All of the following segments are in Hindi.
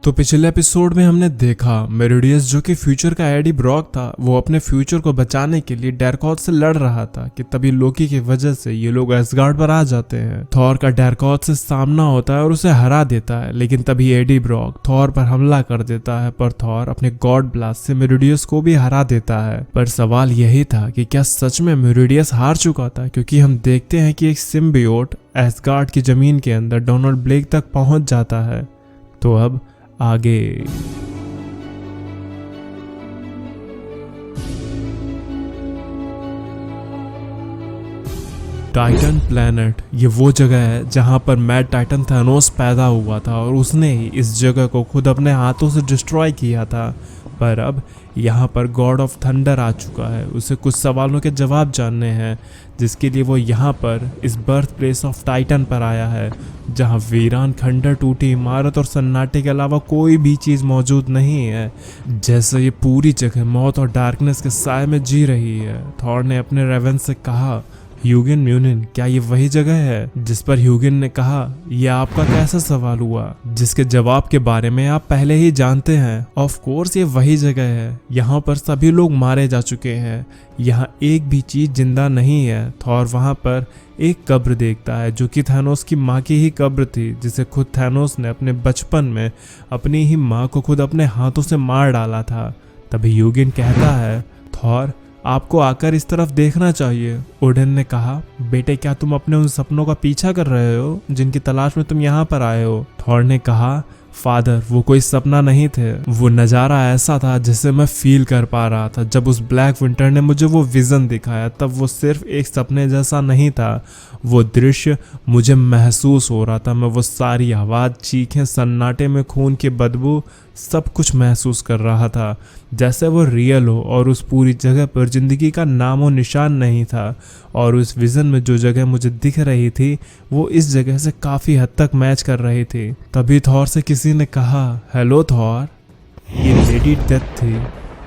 तो पिछले एपिसोड में हमने देखा मेरिडियस जो कि फ्यूचर का एडी ब्रॉक था, वो अपने फ्यूचर को बचाने के लिए डैरकॉथ से लड़ रहा था कि तभी लोकी की वजह से ये लोग एसगार्ड पर आ जाते हैं। थॉर का डैरकॉथ से सामना होता है और उसे हरा देता है, लेकिन तभी एडी ब्रॉक थॉर पर हमला कर देता है, पर थॉर अपने गॉड ब्लास्ट से मेरिडियस को भी हरा देता है। पर सवाल यही था कि क्या सच में मेरिडियस हार चुका था, क्योंकि हम देखते हैं कि एक सिम्बियोट एसगार्ड की जमीन के अंदर डोनाल्ड ब्लेक तक पहुंच जाता है। तो अब आगे टाइटन प्लैनेट, ये वो जगह है जहां पर मैड टाइटन थानोस पैदा हुआ था और उसने ही इस जगह को खुद अपने हाथों से डिस्ट्रॉय किया था। पर अब यहाँ पर गॉड ऑफ थंडर आ चुका है, उसे कुछ सवालों के जवाब जानने हैं, जिसके लिए वो यहाँ पर इस बर्थ प्लेस ऑफ टाइटन पर आया है, जहाँ वीरान खंडर टूटी इमारत और सन्नाटे के अलावा कोई भी चीज़ मौजूद नहीं है। जैसे ये पूरी जगह मौत और डार्कनेस के साए में जी रही है। थॉर ने अपने रेवन से कहा, ह्यूगिन म्यूनिन, क्या ये वही जगह है? जिस पर ह्यूगिन ने कहा, यह आपका कैसा सवाल हुआ जिसके जवाब के बारे में आप पहले ही जानते हैं। ऑफ कोर्स ये वही जगह है, यहाँ पर सभी लोग मारे जा चुके हैं, यहाँ एक भी चीज जिंदा नहीं है। थॉर वहाँ पर एक कब्र देखता है जो कि थैनोस की माँ की ही कब्र थी, जिसे खुद थैनोस ने अपने बचपन में अपनी ही माँ को खुद अपने हाथों से मार डाला था। तभी ह्यूगिन कहता है, थॉर आपको आकर इस तरफ देखना चाहिए। ओडेन ने कहा, बेटे क्या तुम अपने उन सपनों का पीछा कर रहे हो जिनकी तलाश में तुम यहाँ पर आए हो? थॉर ने कहा, फादर वो कोई सपना नहीं थे, वो नज़ारा ऐसा था जिसे मैं फील कर पा रहा था। जब उस ब्लैक विंटर ने मुझे वो विज़न दिखाया तब वो सिर्फ एक सपने जैसा नहीं था, वो दृश्य मुझे महसूस हो रहा था। मैं वो सारी आवाज़, चीखें, सन्नाटे में खून की बदबू, सब कुछ महसूस कर रहा था जैसे वो रियल हो, और उस पूरी जगह पर ज़िंदगी का नामो निशान नहीं था। और उस विज़न में जो जगह मुझे दिख रही थी वो इस जगह से काफ़ी हद तक मैच कर रही थी। तभी थॉर से किसी ने कहा, हेलो थॉर, ये लेडी डेथ थी।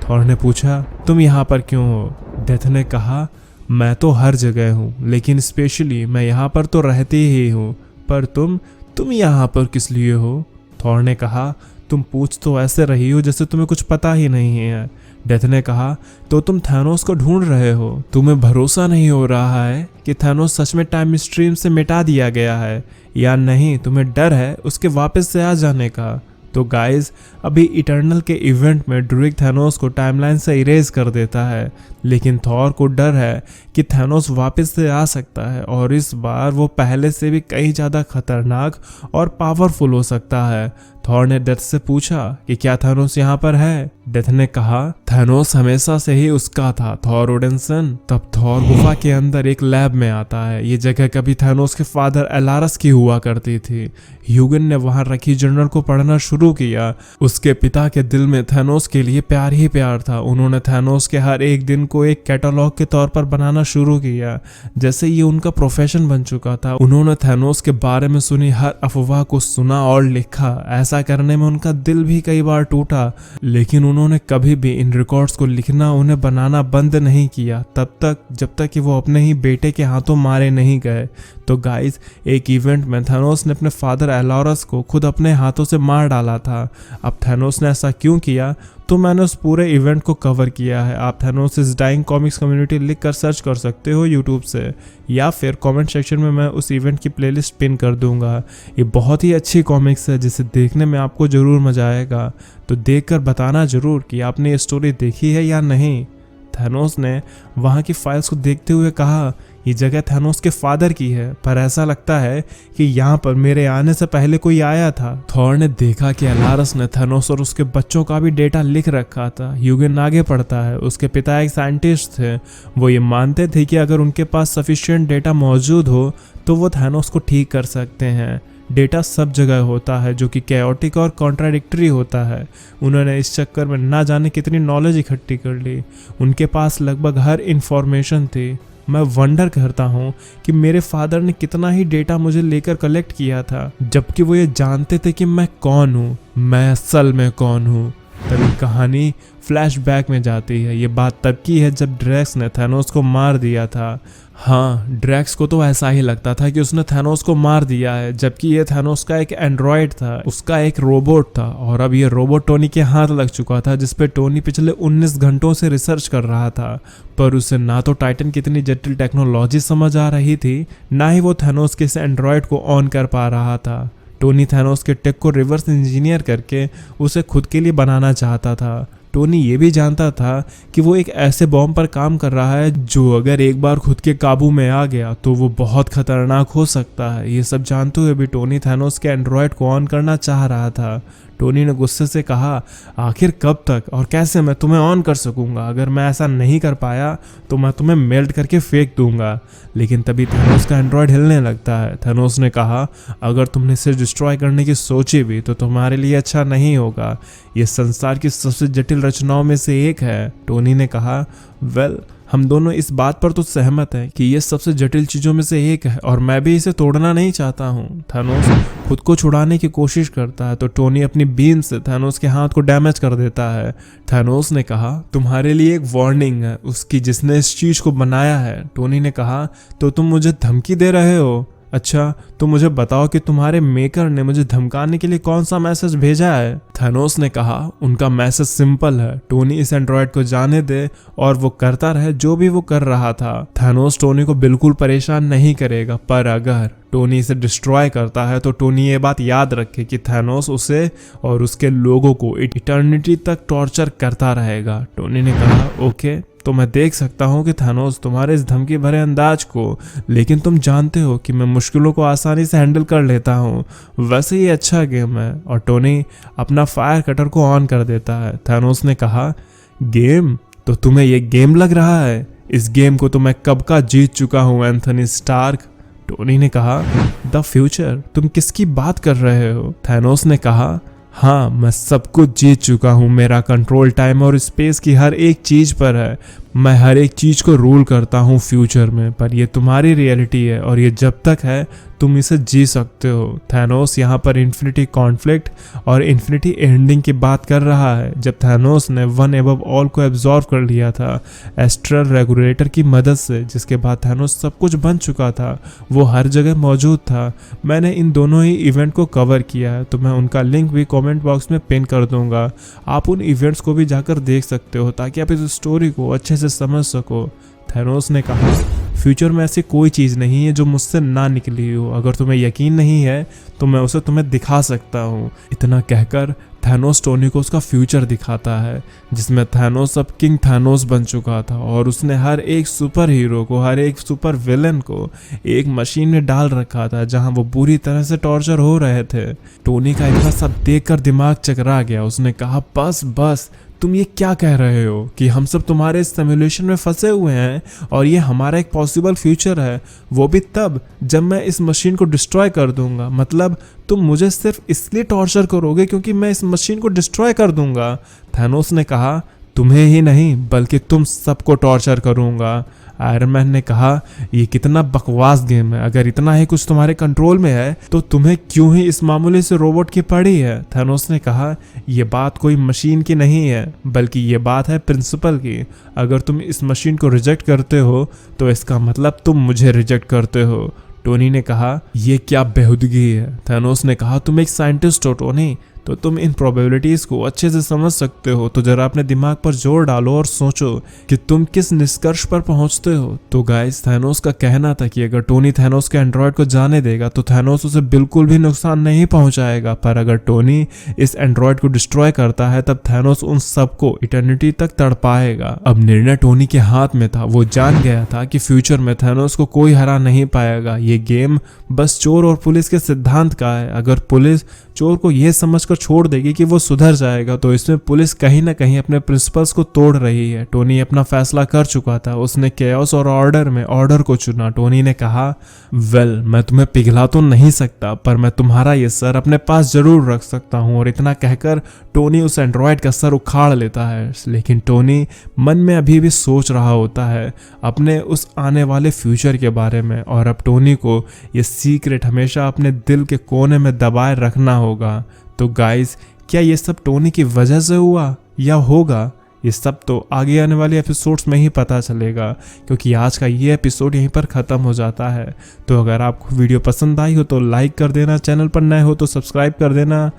थॉर ने पूछा, तुम यहाँ पर क्यों हो? डेथ ने कहा, मैं तो हर जगह हूँ, लेकिन स्पेशली मैं यहाँ पर तो रहती ही हूँ, पर तुम यहाँ पर किस लिए हो? थॉर ने कहा, तुम पूछ तो ऐसे रही हो जैसे तुम्हें कुछ पता ही नहीं है। डेथ ने कहा, तो तुम थैनोस को ढूंढ रहे हो? तुम्हें भरोसा नहीं हो रहा है कि थैनोस सच में टाइम स्ट्रीम से मिटा दिया गया है या नहीं? तुम्हें डर है उसके वापस से आ जाने का? तो गाइज, अभी इटर्नल के इवेंट में ड्रूइग थैनोस को टाइमलाइन से इरेज कर देता है, लेकिन थॉर को डर है कि थैनोस वापस से आ सकता है और इस बार वो पहले से भी कहीं ज़्यादा खतरनाक और पावरफुल हो सकता है। थॉर ने डेथ से पूछा कि क्या थैनोस यहाँ पर है? डेथ ने कहा, थैनोस हमेशा से ही उसका था थॉर ओडेनसन। तब थॉर गुफा के अंदर एक लैब में आता है। ये जगह कभी थैनोस के फादर एलारस की हुआ करती थी। ह्यूगिन ने वहां रखी जर्नल को पढ़ना शुरू किया। उसके पिता के दिल में थैनोस के लिए प्यार ही प्यार था। उन्होंने थैनोस के हर एक दिन को एक कैटलॉग के तौर पर बनाना शुरू किया, जैसे ये उनका प्रोफेशन बन चुका था। उन्होंने थैनोस के बारे में सुनी हर अफवाह को सुना और लिखा। ऐसा करने में उनका दिल भी कई बार टूटा, लेकिन उन्होंने कभी भी इन रिकॉर्ड्स को लिखना, उन्हें बनाना बंद नहीं किया तब तक जब तक कि वो अपने ही बेटे के हाथों मारे नहीं गए। तो गाइज, एक इवेंट में थैनोस ने अपने फादर एलारस को खुद अपने हाथों से मार डाला था। अब थैनोस ने ऐसा क्यों किया, तो मैंने उस पूरे इवेंट को कवर किया है। आप Thanos is dying comics community लिख कर सर्च कर सकते हो यूट्यूब से, या फिर कमेंट सेक्शन में मैं उस इवेंट की प्लेलिस्ट पिन कर दूंगा। ये बहुत ही अच्छी कॉमिक्स है जिसे देखने में आपको ज़रूर मजा आएगा, तो देखकर बताना ज़रूर कि आपने ये स्टोरी देखी है या नहीं। थैनोस ने वहाँ की फाइल्स को देखते हुए कहा, ये जगह थैनोस के फादर की है, पर ऐसा लगता है कि यहाँ पर मेरे आने से पहले कोई आया था। थॉर ने देखा कि एलारस ने थैनोस और उसके बच्चों का भी डेटा लिख रखा था। ह्यूगिन आगे पढ़ता है, उसके पिता एक साइंटिस्ट थे। वो ये मानते थे कि अगर उनके पास सफिशिएंट डेटा मौजूद हो तो वो थैनोस को ठीक कर सकते हैं। डेटा सब जगह होता है जो कि कैओटिक और कॉन्ट्राडिक्टरी होता है। उन्होंने इस चक्कर में ना जाने कितनी नॉलेज इकट्ठी कर ली। उनके पास लगभग हर इंफॉर्मेशन थी। मैं वंडर करता हूँ कि मेरे फादर ने कितना ही डेटा मुझे लेकर कलेक्ट किया था, जबकि वो ये जानते थे कि मैं कौन हूँ, मैं असल में कौन हूँ। तभी कहानी फ्लैशबैक में जाती है। ये बात तब की है जब ड्रैक्स ने थैनोस को मार दिया था। हाँ, ड्रैक्स को तो ऐसा ही लगता था कि उसने थैनोस को मार दिया है, जबकि ये थैनोस का एक एंड्रॉयड था, उसका एक रोबोट था, और अब ये रोबोट टोनी के हाथ लग चुका था, जिस पे टोनी पिछले 19 घंटों से रिसर्च कर रहा था। पर उसे ना तो टाइटन की इतनी जटिल टेक्नोलॉजी समझ आ रही थी, ना ही वो थैनोस के इस एंड्रॉयड को ऑन कर पा रहा था। टोनी थैनोस के टेक को रिवर्स इंजीनियर करके उसे खुद के लिए बनाना चाहता था। टोनी ये भी जानता था कि वो एक ऐसे बॉम्ब पर काम कर रहा है जो अगर एक बार खुद के काबू में आ गया तो वो बहुत खतरनाक हो सकता है। ये सब जानते हुए भी टोनी थैनोस के एंड्रॉयड को ऑन करना चाह रहा था। टोनी ने गुस्से से कहा, आखिर कब तक और कैसे मैं तुम्हें ऑन कर सकूंगा? अगर मैं ऐसा नहीं कर पाया तो मैं तुम्हें मेल्ट करके फेंक दूंगा। लेकिन तभी थैनोस का एंड्रॉयड हिलने लगता है। थैनोस ने कहा, अगर तुमने इसे डिस्ट्रॉय करने की सोची भी तो तुम्हारे लिए अच्छा नहीं होगा। ये संसार की सबसे जटिल रचनाओं में से एक है। टोनी ने कहा, वेल, हम दोनों इस बात पर तो सहमत हैं कि ये सबसे जटिल चीजों में से एक है और मैं भी इसे तोड़ना नहीं चाहता हूँ। थैनोस खुद को छुड़ाने की कोशिश करता है तो टोनी अपनी बीम से थैनोस के हाथ को डैमेज कर देता है। थैनोस ने कहा, तुम्हारे लिए एक वार्निंग है उसकी जिसने इस चीज को बनाया है। टोनी ने कहा, तो तुम मुझे धमकी दे रहे हो? अच्छा, तो मुझे बताओ कि तुम्हारे मेकर ने मुझे धमकाने के लिए कौन सा मैसेज भेजा है? थैनोस ने कहा, उनका मैसेज सिंपल है, टोनी इस एंड्रॉयड को जाने दे और वो करता रहे जो भी वो कर रहा था। थैनोस टोनी को बिल्कुल परेशान नहीं करेगा, पर अगर टोनी इसे डिस्ट्रॉय करता है तो टोनी ये बात याद रखे कि थैनोस उसे और उसके लोगों को इटर्निटी तक टॉर्चर करता रहेगा। टोनी ने कहा, ओके, तो मैं देख सकता हूँ कि थैनोस तुम्हारे इस धमकी भरे अंदाज को, लेकिन तुम जानते हो कि मैं मुश्किलों को आसानी से हैंडल कर लेता हूँ। वैसे ये अच्छा गेम है। और टोनी अपना फायर कटर को ऑन कर देता है। थैनोस ने कहा, गेम? तो तुम्हें ये गेम लग रहा है? इस गेम को तो मैं कब का जीत चुका हूँ एंथनी स्टार्क। टोनी ने कहा, द फ्यूचर? तुम किसकी बात कर रहे हो? थैनोस ने कहा, हाँ, मैं सब कुछ जीत चुका हूँ। मेरा कंट्रोल टाइम और स्पेस की हर एक चीज पर है। मैं हर एक चीज को रूल करता हूँ फ्यूचर में, पर ये तुम्हारी रियलिटी है और ये जब तक है तुम इसे जी सकते हो। थैनोस यहाँ पर इन्फिनिटी कॉन्फ्लिक्ट और इन्फिनिटी एंडिंग की बात कर रहा है। जब थैनोस ने वन एबव ऑल को एब्जॉर्व कर लिया था एस्ट्रल रेगुलेटर की मदद से, जिसके बाद थैनोस सब कुछ बन चुका था, वो हर जगह मौजूद था। मैंने इन दोनों ही इवेंट को कवर किया है, तो मैं उनका लिंक भी कमेंट बॉक्स में पिन कर दूंगा। आप उन इवेंट्स को भी जाकर देख सकते हो ताकि आप इस स्टोरी को अच्छे से समझ सको। थैनोस ने कहा, फ्यूचर में ऐसी कोई चीज़ नहीं है जो मुझसे ना निकली हो। अगर तुम्हें यकीन नहीं है तो मैं उसे तुम्हें दिखा सकता हूँ। इतना कहकर थैनोस टोनी को उसका फ्यूचर दिखाता है, जिसमें थैनोस अब किंग थैनोस बन चुका था और उसने हर एक सुपर हीरो को, हर एक सुपर विलन को एक मशीन में डाल रखा था जहां वो बुरी तरह से टॉर्चर हो रहे थे। टोनी का इतना सब देखकर दिमाग चकरा गया। उसने कहा, बस बस, तुम ये क्या कह रहे हो कि हम सब तुम्हारे इस सिमुलेशन में फंसे हुए हैं और ये हमारा एक पॉसिबल फ्यूचर है, वो भी तब जब मैं इस मशीन को डिस्ट्रॉय कर दूंगा? मतलब तुम मुझे सिर्फ इसलिए टॉर्चर करोगे क्योंकि मैं इस मशीन को डिस्ट्रॉय कर दूंगा? थैनोस ने कहा, तुम्हें ही नहीं बल्कि तुम सबको टॉर्चर करूंगा। आयरन मैन ने कहा, ये कितना बकवास गेम है। अगर इतना ही कुछ तुम्हारे कंट्रोल में है तो तुम्हें क्यों ही इस मामूली से रोबोट की पड़ी है? थैनोस ने कहा, यह बात कोई मशीन की नहीं है बल्कि ये बात है प्रिंसिपल की। अगर तुम इस मशीन को रिजेक्ट करते हो तो इसका मतलब तुम मुझे रिजेक्ट करते हो। टोनी ने कहा, यह क्या बेहूदगी है? थैनोस ने कहा, तुम एक साइंटिस्ट हो टोनी, तो तुम इन प्रोबेबिलिटीज को अच्छे से समझ सकते हो। तो जरा अपने दिमाग पर जोर डालो और सोचो कि तुम किस निष्कर्ष पर पहुंचते हो। तो गाइस, थैनोस का कहना था कि अगर टोनी थैनोस के एंड्रॉयड को जाने देगा तो थैनोस उसे बिल्कुल भी नुकसान नहीं पहुंचाएगा, पर अगर टोनी इस एंड्रॉयड को डिस्ट्रॉय करता है तब थैनोस उन सबको इटर्निटी तक तड़पाएगा। अब निर्णय टोनी के हाथ में था। वो जान गया था कि फ्यूचर में थैनोस को कोई हरा नहीं पाएगा। ये गेम बस चोर और पुलिस के सिद्धांत का है। अगर पुलिस चोर को यह समझकर छोड़ देगी कि वो सुधर जाएगा तो इसमें पुलिस कहीं ना कहीं अपने प्रिंसिपल्स को तोड़ रही है। टोनी अपना फैसला कर चुका था। उसने केओस और ऑर्डर में ऑर्डर को चुना। टोनी ने कहा, वेल, मैं तुम्हें पिघला तो नहीं सकता पर मैं तुम्हारा ये सर अपने पास जरूर रख सकता हूँ। और इतना कहकर टोनी उस एंड्रॉयड का सर उखाड़ लेता है। लेकिन टोनी मन में अभी भी सोच रहा होता है अपने उस आने वाले फ्यूचर के बारे में, और अब टोनी को ये सीक्रेट हमेशा अपने दिल के कोने में दबाए रखना होगा। तो गाइस, क्या ये सब टोनी की वजह से हुआ या होगा, ये सब तो आगे आने वाले एपिसोड्स में ही पता चलेगा, क्योंकि आज का ये एपिसोड यहीं पर ख़त्म हो जाता है। तो अगर आपको वीडियो पसंद आई हो तो लाइक कर देना, चैनल पर नए हो तो सब्सक्राइब कर देना।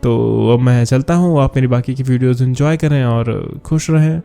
तो अब मैं चलता हूँ, आप मेरी बाकी की वीडियोज़ एंजॉय करें और खुश रहें।